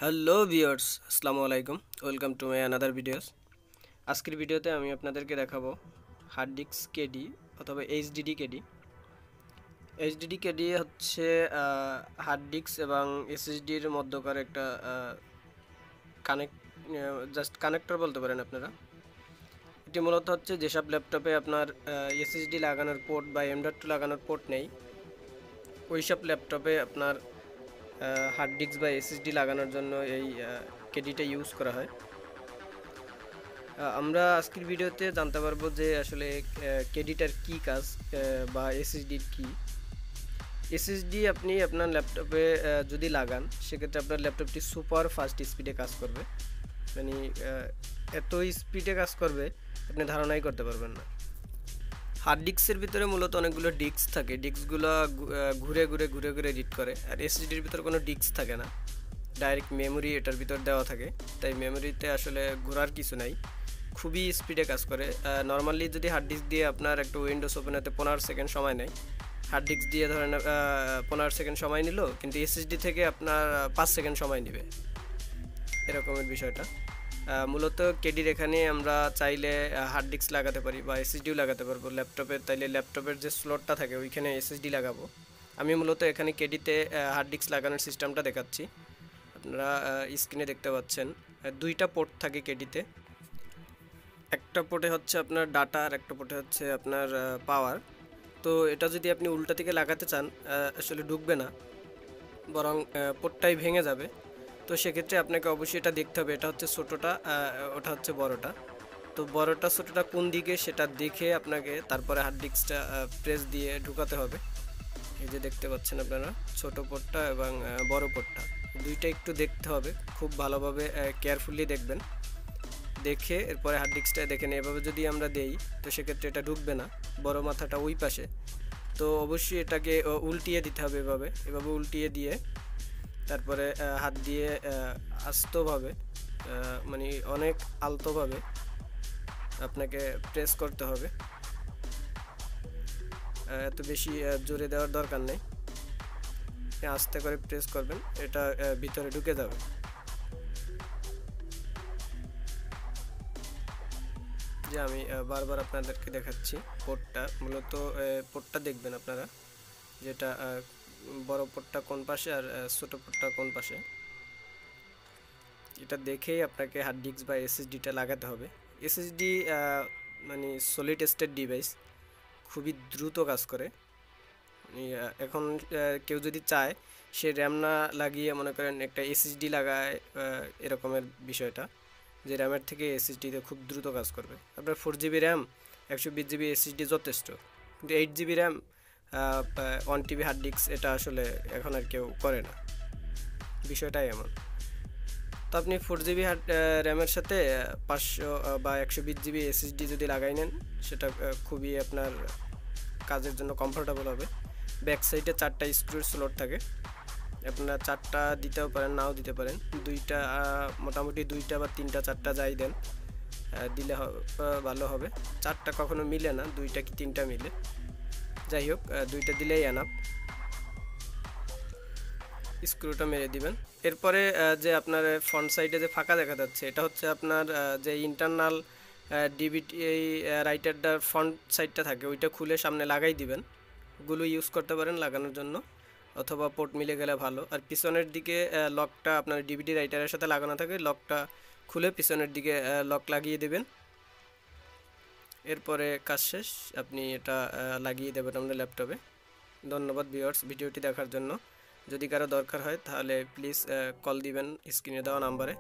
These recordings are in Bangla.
হ্যালো ভিউয়ার্স, আসসালামু আলাইকুম। Welcome to my another videos. আজকের ভিডিওতে আমি আপনাদেরকে দেখাবো হার্ড ডিস্ক কেডি অথবা এইচডিডি কেডি। এইচডিডি কেডি হচ্ছে হার্ড ডিস্ক এবং এসএসডির মধ্যকার একটা জাস্ট কানেক্টর বলতে পারেন আপনারা। এটি মূলত হচ্ছে যেসব ল্যাপটপে আপনার এসএসডি লাগানোর পোর্ট বা M.2 লাগানোর পোর্ট নেই, ওইসব ল্যাপটপে আপনার হার্ড ডিস্ক বা এসএসডি লাগানোর জন্য এই কেডিটা ইউজ করা হয়। আমরা আজকের ভিডিওতে জানতে পারবো যে আসলে কেডিটার কি কাজ বা এসএসডির কি। এসএসডি আপনি আপনার ল্যাপটপে যদি লাগান, সেক্ষেত্রে আপনার ল্যাপটপটি সুপার ফাস্ট স্পিডে কাজ করবে। মানে এত স্পিডে কাজ করবে আপনি ধারণাই করতে পারবেন না। হার্ড ডিস্কের ভিতরে মূলত অনেকগুলো ডিস্ক থাকে, ডিস্কগুলো ঘুরে ঘুরে ঘুরে ঘুরে রিড করে। আর এসএসডির ভিতরে কোনো ডিস্ক থাকে না, ডাইরেক্ট মেমোরি এটার ভিতর দেওয়া থাকে, তাই মেমোরিতে আসলে ঘোরার কিছু নাই, খুবই স্পিডে কাজ করে। নর্মালি যদি হার্ড ডিস্ক দিয়ে আপনার একটা উইন্ডোজ ওপেন হতে 15 সেকেন্ড সময় নেয়, হার্ড ডিস্ক দিয়ে ধরেন 15 সেকেন্ড সময় নিল, কিন্তু এসএসডি থেকে আপনার 5 সেকেন্ড সময় নেবে, এরকমের বিষয়টা। মূলত কেডির এখানে আমরা চাইলে হার্ড ডিস্ক লাগাতে পারি বা এসএসডিও লাগাতে পারবো ল্যাপটপে। তাইলে ল্যাপটপের যে স্লটটা থাকে ওইখানে এসএসডি লাগাবো। আমি মূলত এখানে কেডিতে হার্ড ডিস্ক লাগানোর সিস্টেমটা দেখাচ্ছি। আপনারা স্ক্রিনে দেখতে পাচ্ছেন দুইটা পোর্ট থাকে কেডিতে। একটা পোর্টে হচ্ছে আপনার ডাটা আর একটা পোর্টে হচ্ছে আপনার পাওয়ার। তো এটা যদি আপনি উল্টা দিকে লাগাতে চান আসলে ঢুকবে না, বরং পোর্টটাই ভেঙে যাবে। তো সেক্ষেত্রে আপনাকে অবশ্যই এটা দেখতে হবে, এটা হচ্ছে ছোটোটা, ওটা হচ্ছে বড়টা। তো বড়টা ছোটোটা কোন দিকে সেটা দেখে আপনাকে তারপরে হার্ড ডিস্কটা প্রেস দিয়ে ঢুকাতে হবে। এই যে দেখতে পাচ্ছেন আপনারা ছোটো পোর্টটা এবং বড় পোর্টটা, দুইটা একটু দেখতে হবে, খুব ভালোভাবে কেয়ারফুলি দেখবেন। দেখে এরপরে হার্ড ডিস্কটা দেখেন। এভাবে যদি আমরা দেই তো সেক্ষেত্রে এটা ঢুকবে না, বড় মাথাটা ওই পাশে। তো অবশ্যই এটাকে উল্টিয়ে দিতে হবে, এভাবে এভাবে উল্টিয়ে দিয়ে তারপরে হাত দিয়ে আস্তেভাবে, মানে অনেক আলতোভাবে আপনাকে প্রেস করতে হবে। এত বেশি জোরে দেওয়ার দরকার নেই, আস্তে করে প্রেস করবেন, এটা ভিতরে ঢুকে যাবে। যে আমি বারবার আপনাদেরকে দেখাচ্ছি পোর্টটা, মূলত পোর্টটা দেখবেন আপনারা, যেটা বড় পোর্টটা কোন পাশে আর ছোট পোর্টটা কোন পাশে, এটা দেখেই আপনাকে হার্ড ডিস্ক বা এসএসডিটা লাগাতে হবে। এসএসডি মানে সলিড স্টেট ডিভাইস, খুবই দ্রুত কাজ করে। এখন কেউ যদি চায় সে র্যাম না লাগিয়ে মনে করেন একটা এসএসডি লাগায়, এরকমের বিষয়টা, যে র্যামের থেকে এসএসডিতে খুব দ্রুত কাজ করবে। আপনার 4GB র্যাম 120GB এসএসডি যথেষ্ট, কিন্তু 8GB RAM 1TB hard disk এটা আসলে এখন আর কেউ করে না, বিষয়টাই এমন। তো আপনি 4GB র্যামের সাথে 500 বা 120GB এসএসডি যদি লাগাই নেন, সেটা খুবই আপনার কাজের জন্য কমফোর্টেবল হবে। ব্যাক সাইডে 4টা স্ক্রুর স্লট থাকে, আপনারা 4টা দিতেও পারেন, নাও দিতে পারেন। দুইটা মোটামুটি 2টা বা 3টা 4টা যাই দেন, দিলে ভালো হবে। 4টা কখনো মিলে না, 2টা কি 3টা মিলে, যাই হোক 2টা দিলেই এনাফ। স্ক্রুটা মেরে দিবেন। এরপরে যে আপনার ফ্রন্ট সাইডে যে ফাঁকা দেখা যাচ্ছে, এটা হচ্ছে আপনার যে ইন্টারনাল ডিভিডি রাইটারটার ফ্রন্ট সাইডটা থাকে, ওইটা খুলে সামনে লাগাই দিবেন। গুলো ইউজ করতে পারেন লাগানোর জন্য, অথবা পোর্ট মিলে গেলে ভালো। আর পিছনের দিকে লকটা আপনার ডিভিডি রাইটারের সাথে লাগানো থাকে, লকটা খুলে পিছনের দিকে লক লাগিয়ে দেবেন। এরপরে কাজ শেষ, আপনি এটা লাগিয়ে দেবেন আপনার ল্যাপটপে। ধন্যবাদ ভিউয়ার্স ভিডিওটি দেখার জন্য। যদি কারো দরকার হয় তাহলে প্লিজ কল দিবেন স্ক্রিনে দেওয়া নাম্বারে।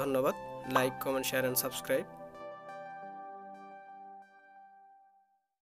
ধন্যবাদ। Like, comment, share and subscribe.